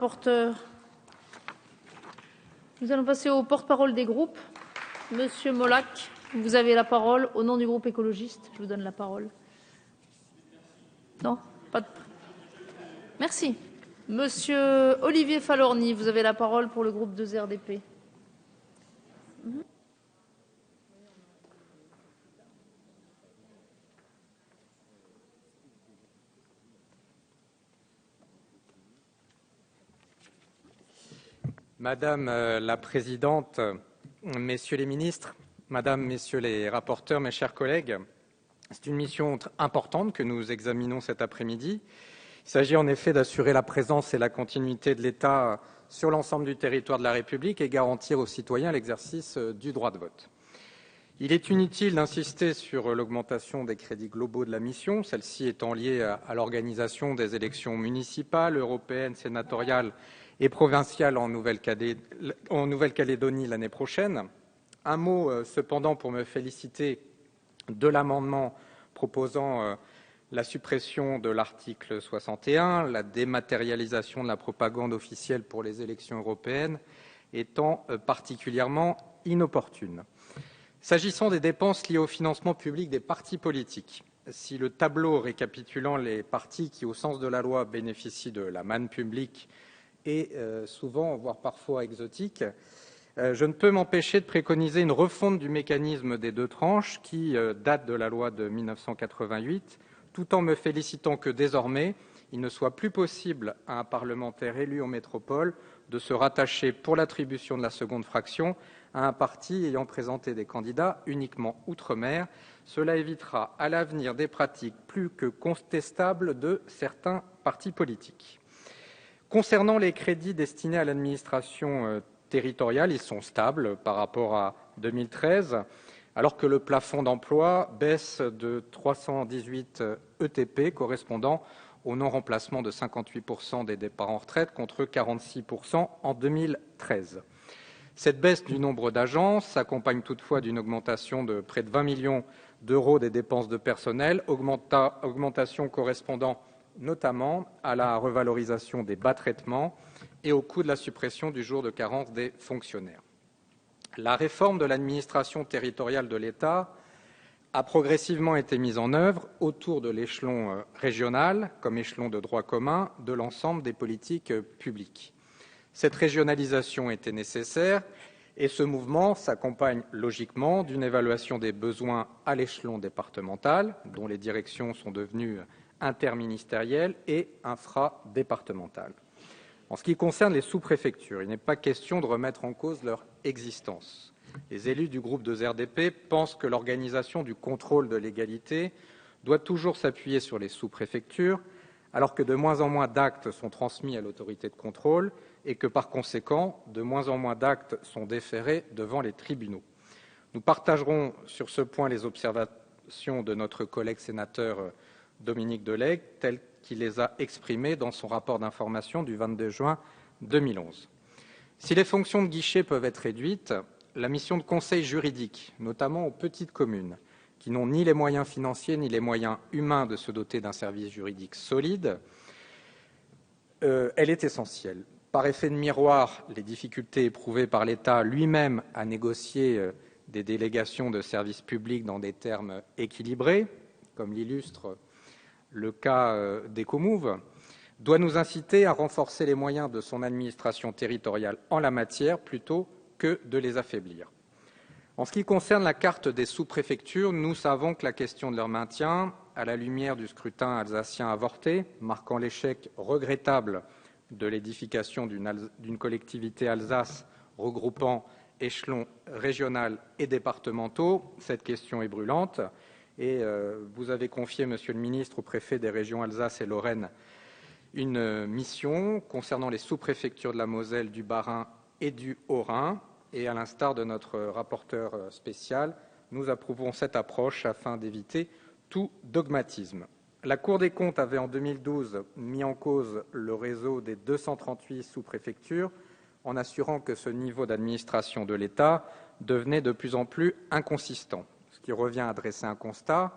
Rapporteur. Nous allons passer au porte-parole des groupes. Monsieur Molac, vous avez la parole au nom du groupe écologiste. Je vous donne la parole. Non, pas de... Merci. Monsieur Olivier Falorni, vous avez la parole pour le groupe 2RDP. Madame la Présidente, Messieurs les ministres, Madame, Messieurs les rapporteurs, mes chers collègues, c'est une mission importante que nous examinons cet après-midi. Il s'agit en effet d'assurer la présence et la continuité de l'État sur l'ensemble du territoire de la République et garantir aux citoyens l'exercice du droit de vote. Il est inutile d'insister sur l'augmentation des crédits globaux de la mission, celle-ci étant liée à l'organisation des élections municipales, européennes, sénatoriales et provinciale en Nouvelle-Calédonie l'année prochaine. Un mot cependant pour me féliciter de l'amendement proposant la suppression de l'article 61, la dématérialisation de la propagande officielle pour les élections européennes étant particulièrement inopportune. S'agissant des dépenses liées au financement public des partis politiques, si le tableau récapitulant les partis qui, au sens de la loi, bénéficient de la manne publique et souvent, voire parfois exotique, je ne peux m'empêcher de préconiser une refonte du mécanisme des deux tranches qui date de la loi de 1988, tout en me félicitant que désormais, il ne soit plus possible à un parlementaire élu en métropole de se rattacher pour l'attribution de la seconde fraction à un parti ayant présenté des candidats uniquement outre-mer. Cela évitera à l'avenir des pratiques plus que contestables de certains partis politiques. Concernant les crédits destinés à l'administration territoriale, ils sont stables par rapport à 2013, alors que le plafond d'emploi baisse de 318 ETP, correspondant au non-remplacement de 58% des départs en retraite contre 46% en 2013. Cette baisse du nombre d'agents s'accompagne toutefois d'une augmentation de près de 20 millions d'euros des dépenses de personnel, augmentation correspondant notamment à la revalorisation des bas traitements et au coût de la suppression du jour de carence des fonctionnaires. La réforme de l'administration territoriale de l'État a progressivement été mise en œuvre autour de l'échelon régional comme échelon de droit commun de l'ensemble des politiques publiques. Cette régionalisation était nécessaire et ce mouvement s'accompagne logiquement d'une évaluation des besoins à l'échelon départemental, dont les directions sont devenues interministérielles et infradépartementales. En ce qui concerne les sous-préfectures, il n'est pas question de remettre en cause leur existence. Les élus du groupe 2RDP pensent que l'organisation du contrôle de légalité doit toujours s'appuyer sur les sous-préfectures, alors que de moins en moins d'actes sont transmis à l'autorité de contrôle et que, par conséquent, de moins en moins d'actes sont déférés devant les tribunaux. Nous partagerons sur ce point les observations de notre collègue sénateur Dominique Delègue, tel qu'il les a exprimées dans son rapport d'information du 22 juin 2011. Si les fonctions de guichet peuvent être réduites, la mission de conseil juridique, notamment aux petites communes, qui n'ont ni les moyens financiers ni les moyens humains de se doter d'un service juridique solide, elle est essentielle. Par effet de miroir, les difficultés éprouvées par l'État lui-même à négocier des délégations de services publics dans des termes équilibrés, comme l'illustre le cas d'Ecomouv, doit nous inciter à renforcer les moyens de son administration territoriale en la matière plutôt que de les affaiblir. En ce qui concerne la carte des sous-préfectures, nous savons que la question de leur maintien, à la lumière du scrutin alsacien avorté, marquant l'échec regrettable de l'édification d'une collectivité Alsace regroupant échelons régional et départementaux, cette question est brûlante. Et vous avez confié, Monsieur le Ministre, au préfet des régions Alsace et Lorraine une mission concernant les sous-préfectures de la Moselle, du Bas-Rhin et du Haut-Rhin. Et à l'instar de notre rapporteur spécial, nous approuvons cette approche afin d'éviter tout dogmatisme. La Cour des comptes avait en 2012 mis en cause le réseau des 238 sous-préfectures en assurant que ce niveau d'administration de l'État devenait de plus en plus inconsistant, ce qui revient à dresser un constat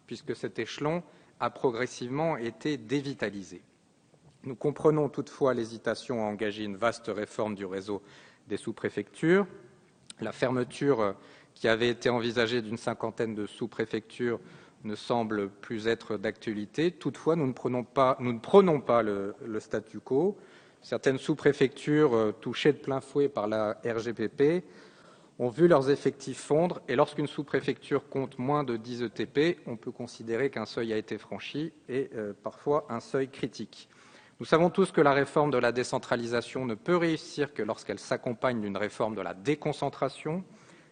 puisque cet échelon a progressivement été dévitalisé. Nous comprenons toutefois l'hésitation à engager une vaste réforme du réseau des sous-préfectures. La fermeture qui avait été envisagée d'une cinquantaine de sous-préfectures ne semble plus être d'actualité. Toutefois, nous ne prônons pas le statu quo. Certaines sous-préfectures touchées de plein fouet par la RGPP ont vu leurs effectifs fondre, et lorsqu'une sous-préfecture compte moins de 10 ETP, on peut considérer qu'un seuil a été franchi, et parfois un seuil critique. Nous savons tous que la réforme de la décentralisation ne peut réussir que lorsqu'elle s'accompagne d'une réforme de la déconcentration.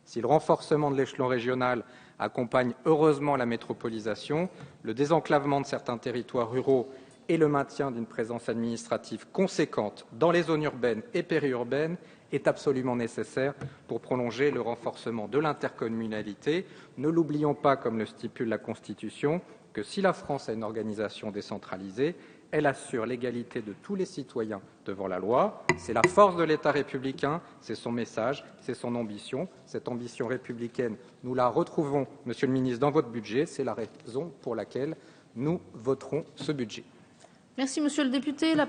Si le renforcement de l'échelon régional accompagne heureusement la métropolisation, le désenclavement de certains territoires ruraux et le maintien d'une présence administrative conséquente dans les zones urbaines et périurbaines est absolument nécessaire pour prolonger le renforcement de l'intercommunalité. Ne l'oublions pas, comme le stipule la Constitution, que si la France a une organisation décentralisée, elle assure l'égalité de tous les citoyens devant la loi. C'est la force de l'État républicain, c'est son message, c'est son ambition. Cette ambition républicaine, nous la retrouvons, Monsieur le ministre, dans votre budget. C'est la raison pour laquelle nous voterons ce budget. Merci, monsieur le député.